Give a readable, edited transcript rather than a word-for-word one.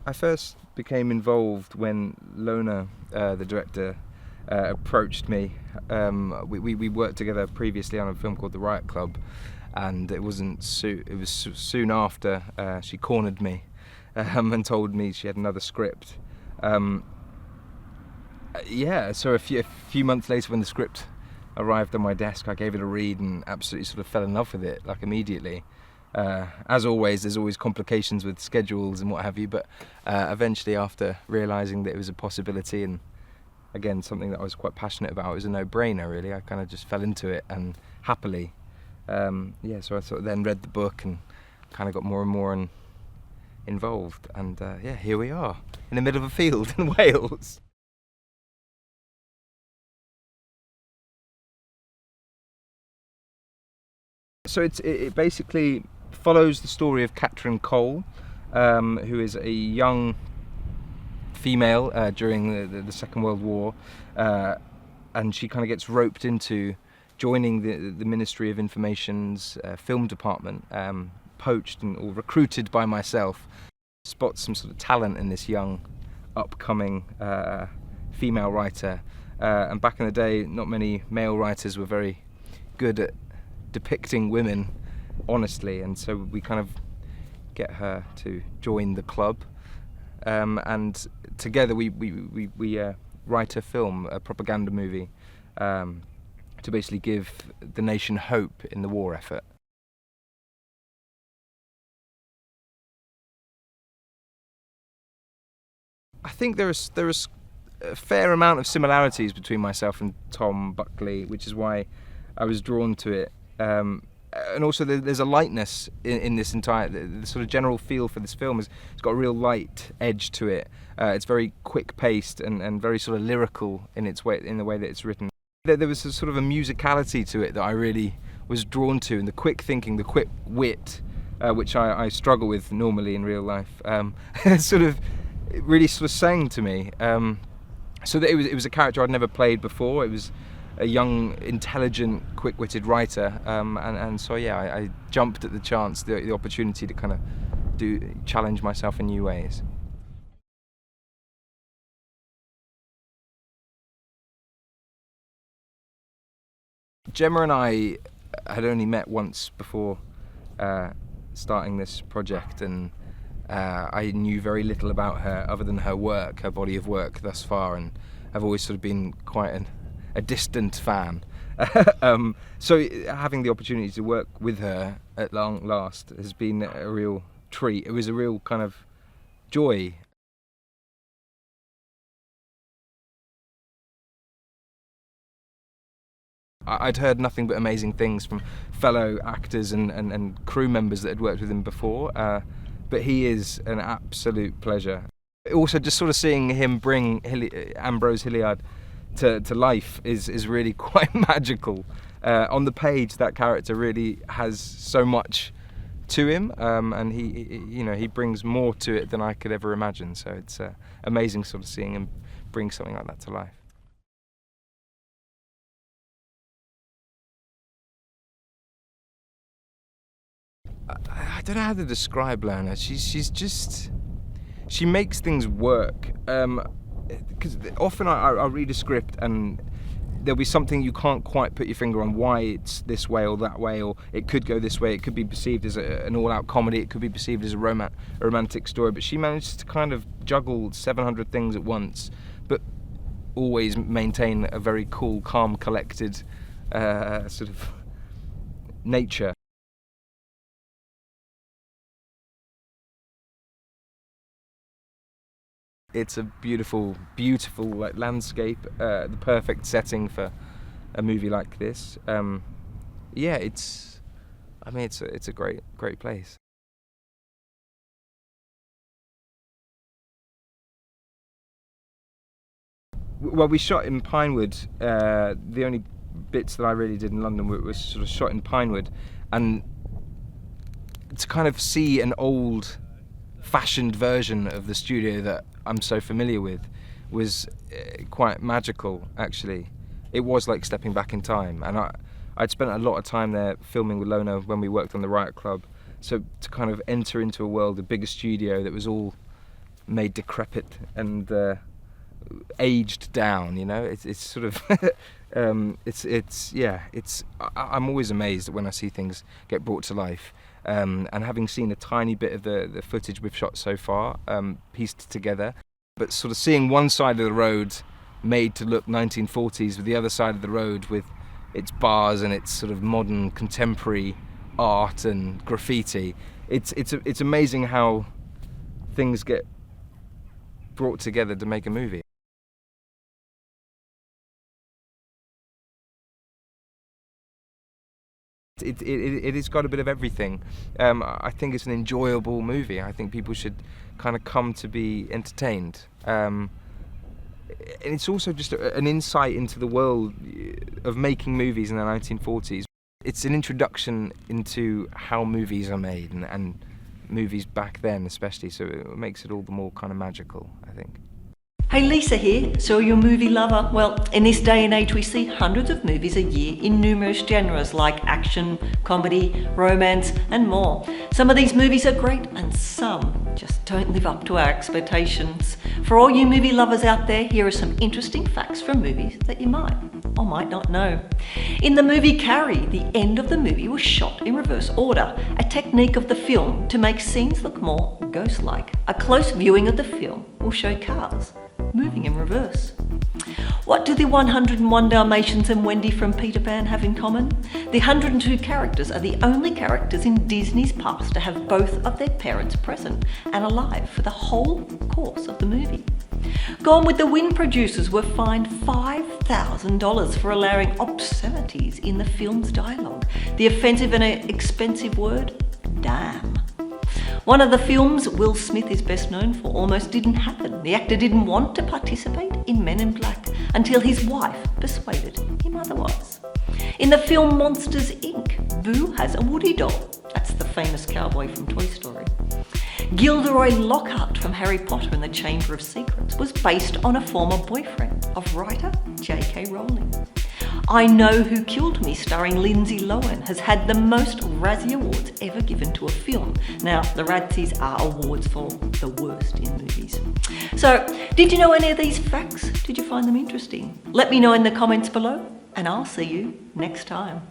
I first became involved when Lona, the director, approached me. We worked together previously on a film called The Riot Club, and it was soon after she cornered me and told me she had another script. So a few months later, when the script arrived on my desk, I gave it a read and absolutely sort of fell in love with it, like immediately. As always, there's always complications with schedules and what have you, but eventually, after realising that it was a possibility and again something that I was quite passionate about, it was a no-brainer really. I kind of just fell into it and happily. So I sort of then read the book and kind of got more and more involved, and here we are in the middle of a field in Wales. So it basically follows the story of Catherine Cole, who is a young female during the Second World War, and she kind of gets roped into joining the Ministry of Information's film department, poached or recruited by myself. Spots some sort of talent in this young, upcoming female writer, and back in the day, not many male writers were very good at depicting women honestly, and so we kind of get her to join the club, and together we write a film, a propaganda movie, to basically give the nation hope in the war effort. I think there is a fair amount of similarities between myself and Tom Buckley, which is why I was drawn to it. And also there's a lightness in this entire, the sort of general feel for this film it's got a real light edge to it. It's very quick paced and very sort of lyrical in its way, in the way that it's written. There was a sort of a musicality to it that I really was drawn to, and the quick thinking, the quick wit, which I struggle with normally in real life, sort of really sort of sang to me. So that it was a character I'd never played before. It was a young, intelligent, quick-witted writer, and so I jumped at the chance, the opportunity to kind of challenge myself in new ways. Gemma and I had only met once before starting this project, and I knew very little about her other than her work, her body of work thus far, and I've always sort of been quite a distant fan. So having the opportunity to work with her at long last has been a real treat. It was a real kind of joy. I'd heard nothing but amazing things from fellow actors and crew members that had worked with him before, but he is an absolute pleasure. Also, just sort of seeing him bring Ambrose Hilliard to life is really quite magical. On the page, that character really has so much to him, and he brings more to it than I could ever imagine. So it's amazing sort of seeing him bring something like that to life. I don't know how to describe Lana. She makes things work. Because often I'll read a script and there'll be something you can't quite put your finger on why it's this way or that way, or it could go this way. It could be perceived as an all-out comedy. It could be perceived as a romantic story. But she manages to kind of juggle 700 things at once, but always maintain a very cool, calm, collected sort of nature. It's a beautiful, beautiful landscape, the perfect setting for a movie like this. It's a great place. Well, we shot in Pinewood. The only bits that I really did in London were sort of shot in Pinewood, and to kind of see an old-fashioned version of the studio that I'm so familiar with was quite magical, actually. It was like stepping back in time, and I'd spent a lot of time there filming with Lona when we worked on the Riot Club, so to kind of enter into a world, a bigger studio that was all made decrepit and aged down. You know, it's sort of I'm always amazed when I see things get brought to life. And having seen a tiny bit of the footage we've shot so far, pieced together, but sort of seeing one side of the road made to look 1940s with the other side of the road with its bars and its sort of modern contemporary art and graffiti, it's amazing how things get brought together to make a movie. It has got a bit of everything. I think it's an enjoyable movie. I think people should kind of come to be entertained. And it's also just an insight into the world of making movies in the 1940s. It's an introduction into how movies are made and movies back then especially, so it makes it all the more kind of magical, I think. Hey, Lisa here. So you're a movie lover? Well, in this day and age we see hundreds of movies a year in numerous genres like action, comedy, romance and more. Some of these movies are great and some just don't live up to our expectations. For all you movie lovers out there, here are some interesting facts from movies that you might or might not know. In the movie Carrie, the end of the movie was shot in reverse order, a technique of the film to make scenes look more ghost-like. A close viewing of the film will show cars moving in reverse. What do the 101 Dalmatians and Wendy from Peter Pan have in common? The 102 characters are the only characters in Disney's past to have both of their parents present and alive for the whole course of the movie. Gone with the Wind producers were fined $5,000 for allowing obscenities in the film's dialogue. The offensive and expensive word, damn. One of the films Will Smith is best known for almost didn't happen. The actor didn't want to participate in Men in Black until his wife persuaded him otherwise. In the film Monsters Inc., Boo has a Woody doll. That's the famous cowboy from Toy Story. Gilderoy Lockhart from Harry Potter and the Chamber of Secrets was based on a former boyfriend of writer J.K. Rowling. I Know Who Killed Me, starring Lindsay Lohan, has had the most Razzie Awards ever given to a film. Now, the Razzies are awards for the worst in movies. So, did you know any of these facts? Did you find them interesting? Let me know in the comments below, and I'll see you next time.